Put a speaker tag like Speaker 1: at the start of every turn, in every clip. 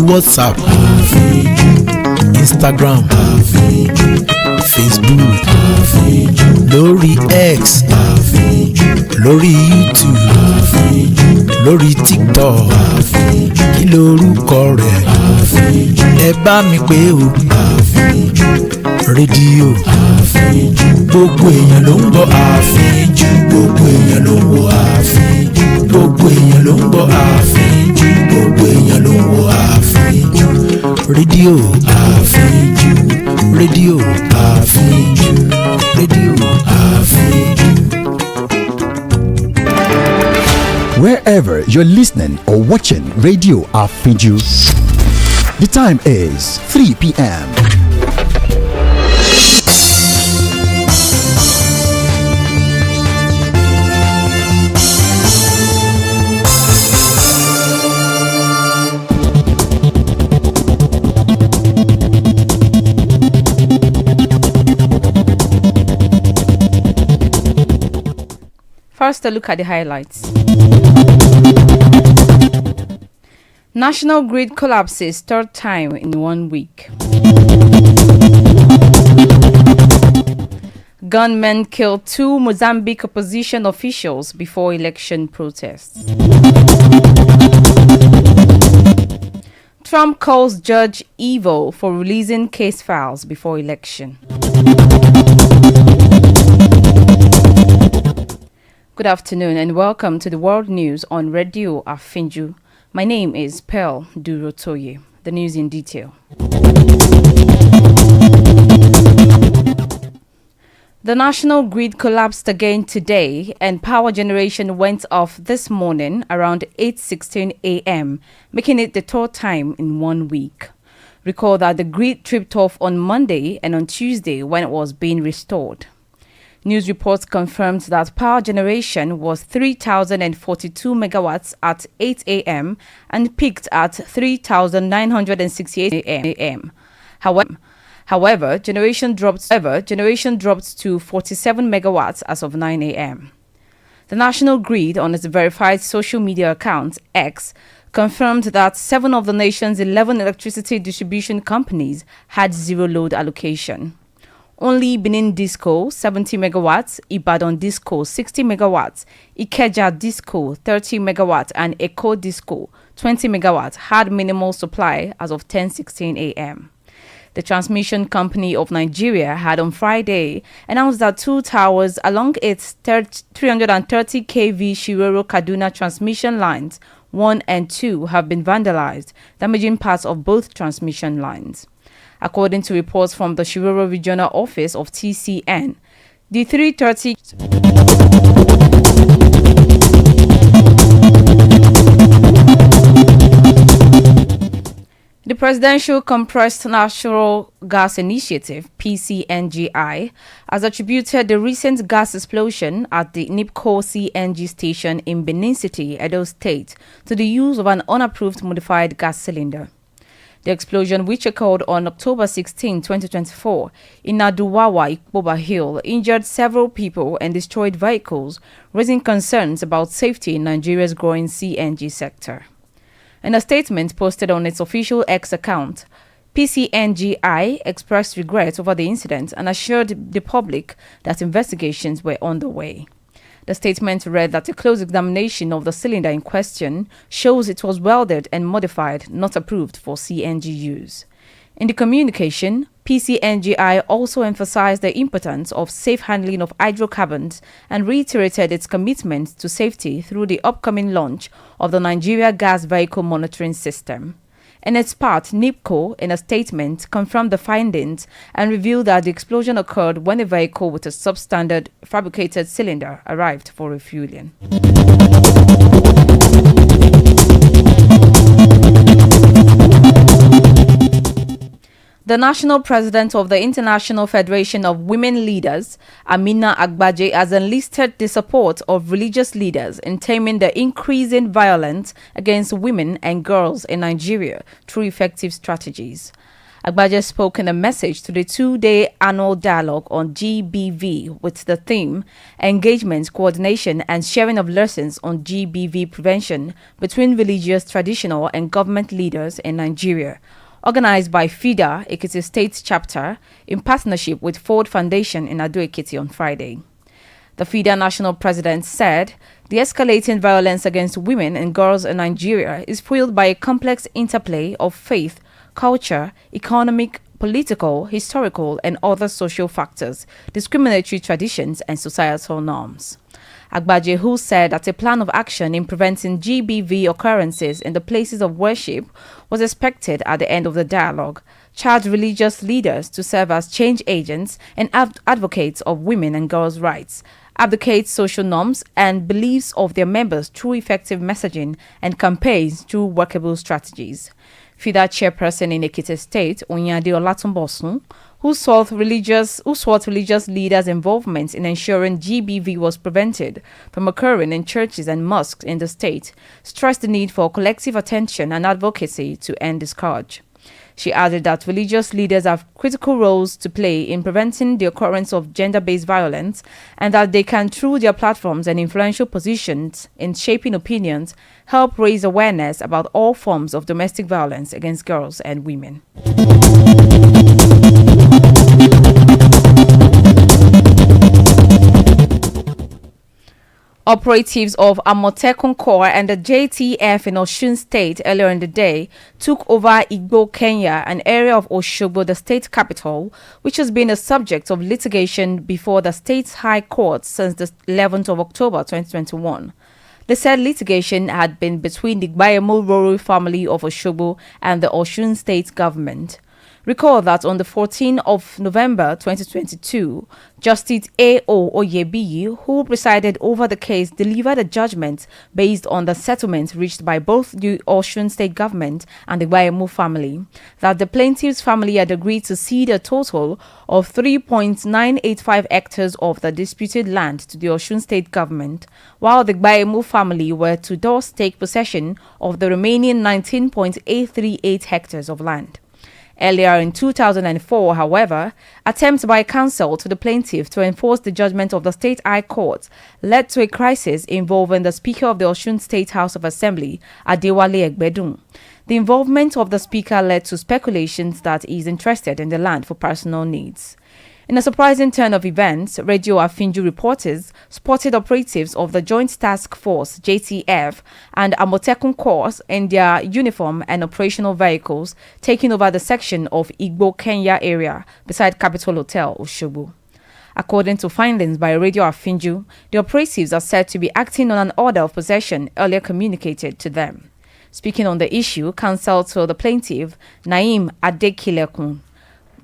Speaker 1: WhatsApp, Instagram, Facebook, lórí X, lórí YouTube, lórí TikTok, kí lorúkọ rẹ̀? Ẹ bá mi pè o. Rédíò gbogbo èèyàn ló ń gbọ́ àfíjù, gbogbo èèyàn ló ń wo àfíjù, gbogbo èèyàn ló ń gbọ́ àfíjù, gbogbo èèyàn ló ń wo àfíjù. Rédíò àfíjù, rédíò àfíjù, rédíò àfíjù.
Speaker 2: Wherever you're listening or watching Radio Afiju, the time is 3 p.m.
Speaker 3: First, a look at the highlights. National grid collapses third time in 1 week. Gunmen killed 2 Mozambique opposition officials before election protests. Trump calls judge evil for releasing case files before election. Good afternoon and welcome to the world news on Radio Afinju. My name is Pearl Durotoye. The news in detail. The national grid collapsed again today and power generation went off this morning around 8:16 a.m., making it the third time in 1 week. Recall that the grid tripped off on Monday and on Tuesday when it was being restored. News reports confirmed that power generation was 3,042 megawatts at 8 a.m. and peaked at 3,968 a.m. However, generation dropped to 47 megawatts as of 9 a.m. The National Grid, on its verified social media account, X, confirmed that 7 of the nation's 11 electricity distribution companies had zero load allocation. Only Benin Disco 70 megawatts, Ibadan Disco 60 megawatts, Ikeja Disco 30 megawatts, and Eko Disco 20 megawatts had minimal supply as of 10:16 a.m. The Transmission Company of Nigeria had on Friday announced that 2 towers along its 330 kV Shiroro Kaduna transmission lines 1 and 2 have been vandalized, damaging parts of both transmission lines. According to reports from the Shiroro Regional Office of TCN, the 330 The Presidential Compressed Natural Gas Initiative, PCNGI, has attributed the recent gas explosion at the NIPCO CNG station in Benin City, Edo State, to the use of an unapproved modified gas cylinder. The explosion, which occurred on October 16, 2024, in Naduwawa, Ikpoba Hill, injured several people and destroyed vehicles, raising concerns about safety in Nigeria's growing CNG sector. In a statement posted on its official X account, PCNGI expressed regret over the incident and assured the public that investigations were underway. The statement read that a close examination of the cylinder in question shows it was welded and modified, not approved for CNG use. In the communication, PCNGI also emphasized the importance of safe handling of hydrocarbons and reiterated its commitment to safety through the upcoming launch of the Nigeria Gas Vehicle Monitoring System. In its part, NIPCO, in a statement, confirmed the findings and revealed that the explosion occurred when a vehicle with a substandard fabricated cylinder arrived for refueling. The national president of the International Federation of Women Leaders, Amina Agbaje, has enlisted the support of religious leaders in taming the increasing violence against women and girls in Nigeria through effective strategies. Agbaje spoke in a message to the two-day annual dialogue on GBV with the theme Engagement, Coordination and Sharing of Lessons on GBV Prevention between Religious, Traditional and Government Leaders in Nigeria, organized by FIDA, Ekiti State Chapter, in partnership with Ford Foundation in Ado-Ekiti on Friday. The FIDA national president said the escalating violence against women and girls in Nigeria is fueled by a complex interplay of faith, culture, economic, political, historical, and other social factors, discriminatory traditions, and societal norms. Agbaje, who said that a plan of action in preventing GBV occurrences in the places of worship was expected at the end of the dialogue, charged religious leaders to serve as change agents and advocates of women and girls' rights, abdicate social norms and beliefs of their members through effective messaging and campaigns through workable strategies. FIDA chairperson in Ekiti State, Onyade Olatunbosun, who sought religious leaders' involvement in ensuring GBV was prevented from occurring in churches and mosques in the state, stressed the need for collective attention and advocacy to end the scourge. She added that religious leaders have critical roles to play in preventing the occurrence of gender-based violence and that they can, through their platforms and influential positions in shaping opinions, help raise awareness about all forms of domestic violence against girls and women. Operatives of Amotekun Corps and the JTF in Osun State earlier in the day took over Igbo, Kenya, an area of Osogbo, the state capital, which has been a subject of litigation before the state's high court since the 11th of October 2021. The said litigation had been between the Gbayemo royal family of Osogbo and the Osun state government. Recall that on the 14th of November 2022, Justice A.O. Oyebiyi, who presided over the case, delivered a judgment based on the settlement reached by both the Osun state government and the Gbayemo family, that the plaintiff's family had agreed to cede a total of 3.985 hectares of the disputed land to the Osun state government, while the Gbayemo family were to thus take possession of the remaining 19.838 hectares of land. Earlier in 2004, however, attempts by counsel to the plaintiff to enforce the judgment of the State High Court led to a crisis involving the Speaker of the Osun State House of Assembly, Adewale Egbedun. The involvement of the Speaker led to speculations that he is interested in the land for personal needs. In a surprising turn of events, Radio Afinju reporters spotted operatives of the Joint Task Force (JTF) and Amotekun Corps in their uniform and operational vehicles taking over the section of Igbo, Kenya area beside Capital Hotel, Osogbo. According to findings by Radio Afinju, the operatives are said to be acting on an order of possession earlier communicated to them. Speaking on the issue, counsel to the plaintiff, Naim Adekilekun,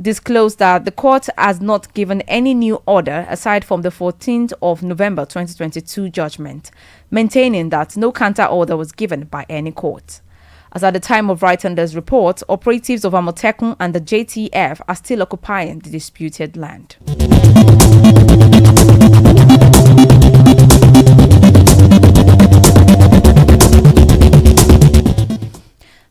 Speaker 3: disclosed that the court has not given any new order aside from the 14th of November 2022 judgment, maintaining that no counter order was given by any court. As at the time of writing this report, operatives of Amotekun and the JTF are still occupying the disputed land.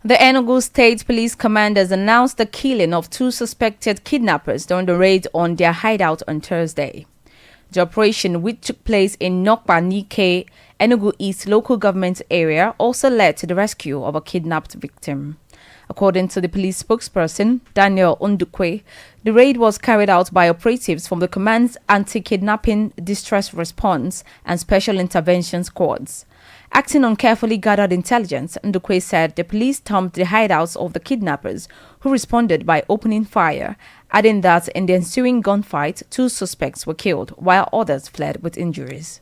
Speaker 3: The Enugu State Police commanders announced the killing of two suspected kidnappers during the raid on their hideout on Thursday. The operation, which took place in Nokpa Nike, Enugu East local government area, also led to the rescue of a kidnapped victim. According to the police spokesperson, Daniel Undukwe, the raid was carried out by operatives from the command's anti-kidnapping distress response and special intervention squads. Acting on carefully gathered intelligence, Ndukwe said the police stormed the hideouts of the kidnappers, who responded by opening fire, adding that in the ensuing gunfight, two suspects were killed, while others fled with injuries.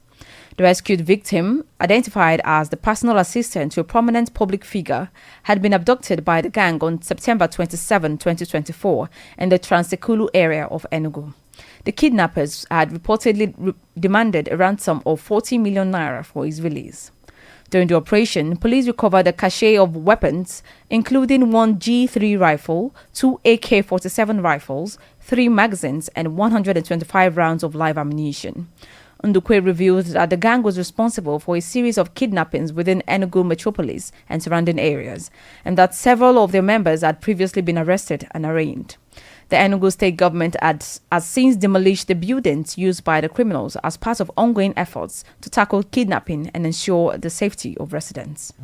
Speaker 3: The rescued victim, identified as the personal assistant to a prominent public figure, had been abducted by the gang on September 27, 2024, in the Transekulu area of Enugu. The kidnappers had reportedly demanded a ransom of 40 million naira for his release. During the operation, police recovered a cache of weapons, including one G3 rifle, two AK-47 rifles, 3 magazines, and 125 rounds of live ammunition. Ndukwe revealed that the gang was responsible for a series of kidnappings within Enugu metropolis and surrounding areas, and that several of their members had previously been arrested and arraigned. The Enugu state government has since demolished the buildings used by the criminals as part of ongoing efforts to tackle kidnapping and ensure the safety of residents.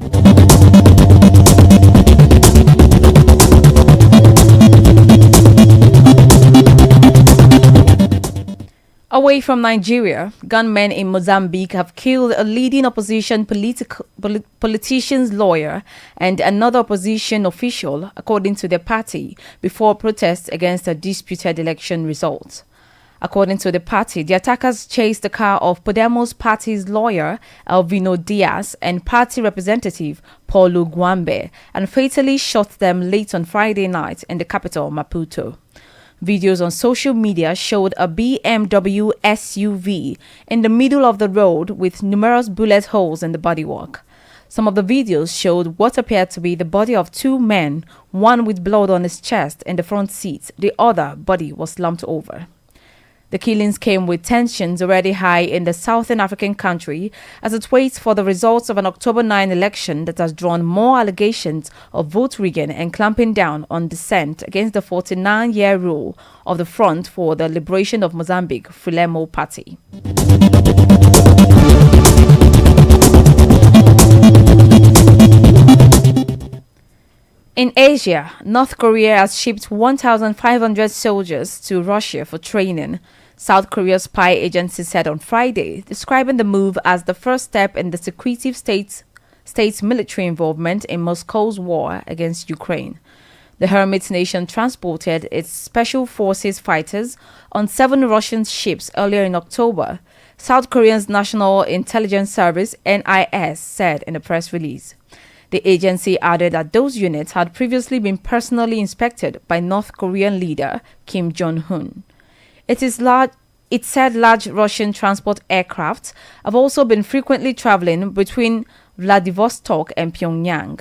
Speaker 3: Away from Nigeria, gunmen in Mozambique have killed a leading opposition politician's lawyer and another opposition official, according to their party, before protests against the disputed election results. According to the party, the attackers chased the car of Podemos party's lawyer, Elvino Diaz, and party representative, Paulo Guambe, and fatally shot them late on Friday night in the capital, Maputo. Videos on social media showed a BMW SUV in the middle of the road with numerous bullet holes in the bodywork. Some of the videos showed what appeared to be the body of two men, one with blood on his chest in the front seat, the other body was slumped over. The killings came with tensions already high in the southern African country as it waits for the results of an October 9 election that has drawn more allegations of vote rigging and clamping down on dissent against the 49-year rule of the Front for the Liberation of Mozambique, Frelimo party. In Asia, North Korea has shipped 1,500 soldiers to Russia for training, South Korea's spy agency said on Friday, describing the move as the first step in the secretive state's military involvement in Moscow's war against Ukraine. The hermit nation transported its special forces fighters on 7 Russian ships earlier in October, South Korea's National Intelligence Service (NIS) said in a press release. The agency added that those units had previously been personally inspected by North Korean leader Kim Jong-un. It said large Russian transport aircraft have also been frequently traveling between Vladivostok and Pyongyang.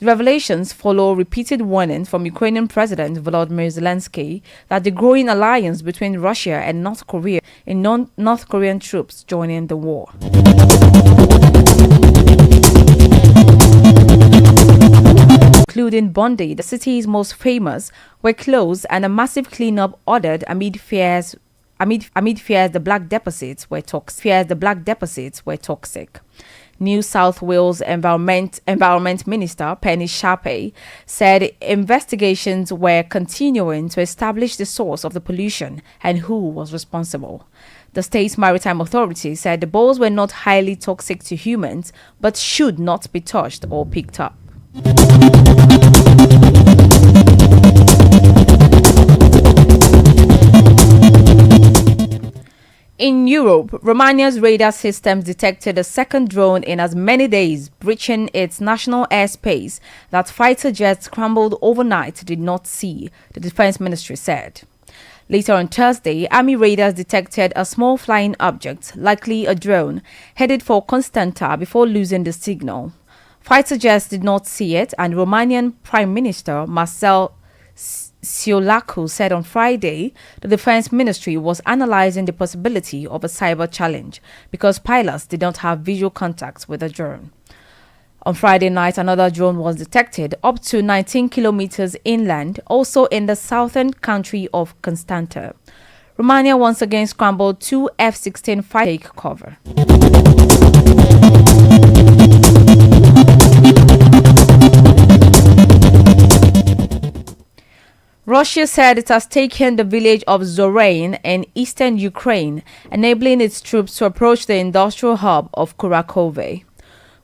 Speaker 3: The revelations follow repeated warnings from Ukrainian President Volodymyr Zelensky that the growing alliance between Russia and North Korea in North Korean troops joining the war. Including Bondi, the city's most famous, were closed and a massive cleanup ordered amid fears the black deposits were toxic. New South Wales Environment Minister Penny Sharpe said investigations were continuing to establish the source of the pollution and who was responsible. The state's maritime authority said the balls were not highly toxic to humans but should not be touched or picked up. In Europe, Romania's radar systems detected a second drone in as many days, breaching its national airspace that fighter jets scrambled overnight did not see, the Defense Ministry said. Later on Thursday, Army radars detected a small flying object, likely a drone, headed for Constanta before losing the signal. Fighter jets did not see it, and Romanian Prime Minister Marcel Ciolacu said on Friday the Defense Ministry was analyzing the possibility of a cyber challenge because pilots did not have visual contact with the drone. On Friday night, another drone was detected up to 19 kilometers inland, also in the southern country of Constanta. Romania once again scrambled 2 F-16 fighters to take cover. Russia said it has taken the village of Zorain in eastern Ukraine, enabling its troops to approach the industrial hub of Kurakove.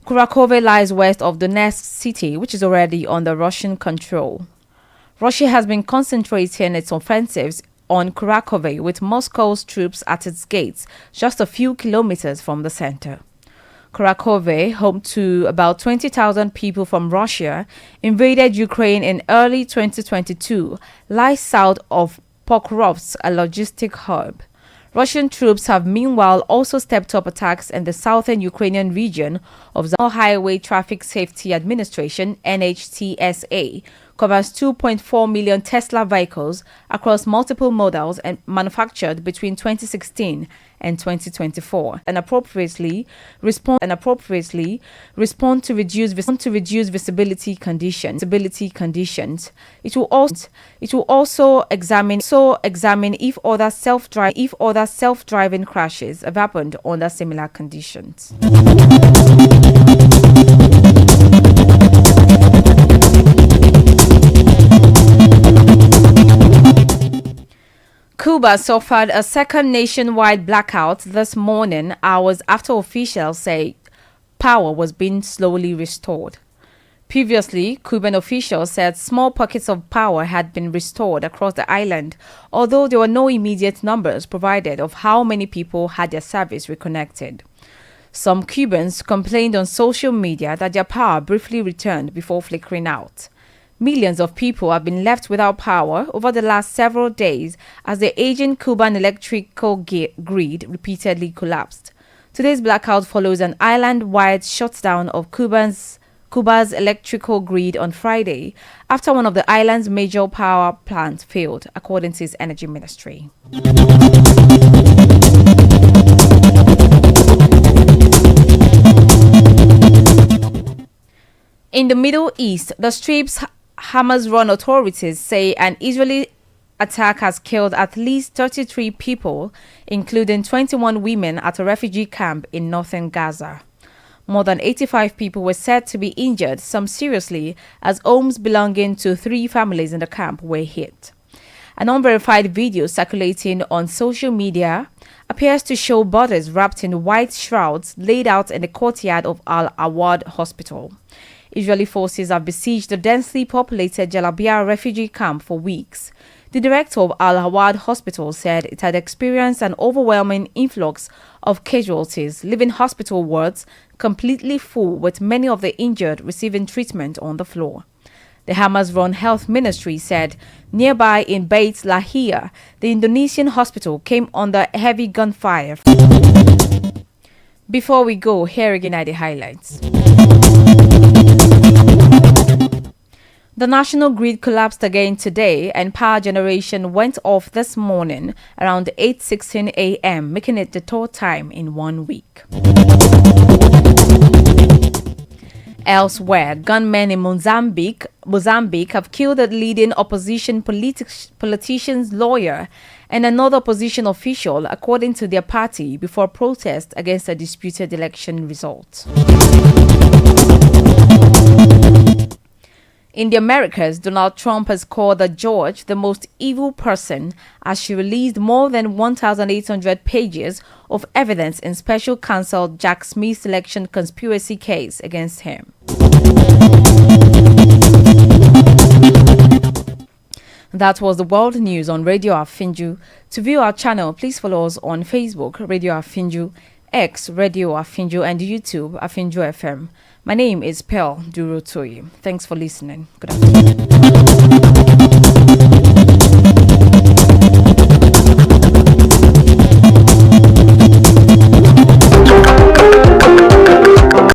Speaker 3: Kurakove lies west of Donetsk city, which is already under Russian control. Russia has been concentrating its offensives on Kurakove, with Moscow's troops at its gates, just a few kilometers from the center. Kurakove, home to about 20,000 people from Russia, invaded Ukraine in early 2022, lies south of Pokrovsk, a logistic hub. Russian troops have meanwhile also stepped up attacks in the southern Ukrainian region of the Highway Traffic Safety Administration (NHTSA), covers 2.4 million Tesla vehicles across multiple models and manufactured between 2016 and 2024, and appropriately respond to reduce visibility conditions. It will also examine if other self-driving crashes have happened under similar conditions. Cuba suffered a second nationwide blackout this morning, hours after officials say power was being slowly restored. Previously, Cuban officials said small pockets of power had been restored across the island, although there were no immediate numbers provided of how many people had their service reconnected. Some Cubans complained on social media that their power briefly returned before flickering out. Millions of people have been left without power over the last several days as the aging Cuban electrical grid repeatedly collapsed. Today's blackout follows an island-wide shutdown of Cuba's electrical grid on Friday after one of the island's major power plants failed, according to its energy ministry. In the Middle East, the Strip's Hamas-run authorities say an Israeli attack has killed at least 33 people, including 21 women at a refugee camp in northern Gaza. More than 85 people were said to be injured, some seriously, as homes belonging to 3 families in the camp were hit. An unverified video circulating on social media appears to show bodies wrapped in white shrouds laid out in the courtyard of Al-Awad Hospital. Israeli forces have besieged the densely populated Jalabia refugee camp for weeks. The director of Al-Awad Hospital said it had experienced an overwhelming influx of casualties, leaving hospital wards completely full with many of the injured receiving treatment on the floor. The Hamas-run health ministry said nearby in Beit Lahia, the Indonesian hospital came under heavy gunfire. Before we go, here again are the highlights. The national grid collapsed again today and power generation went off this morning around 8:16 a.m., making it the 3rd time in 1 week. Elsewhere, gunmen in Mozambique have killed a leading opposition politician's lawyer and another opposition official, according to their party, before protest against a disputed election result. In the Americas, Donald Trump has called the judge the most evil person as she released more than 1,800 pages of evidence in special counsel Jack Smith's election conspiracy case against him. That was the world news on Radio Afinju. To view our channel, please follow us on Facebook, Radio Afinju, X, Radio Afinju, and YouTube, Afinju FM. My name is Durotoye. Thanks for listening. Good afternoon.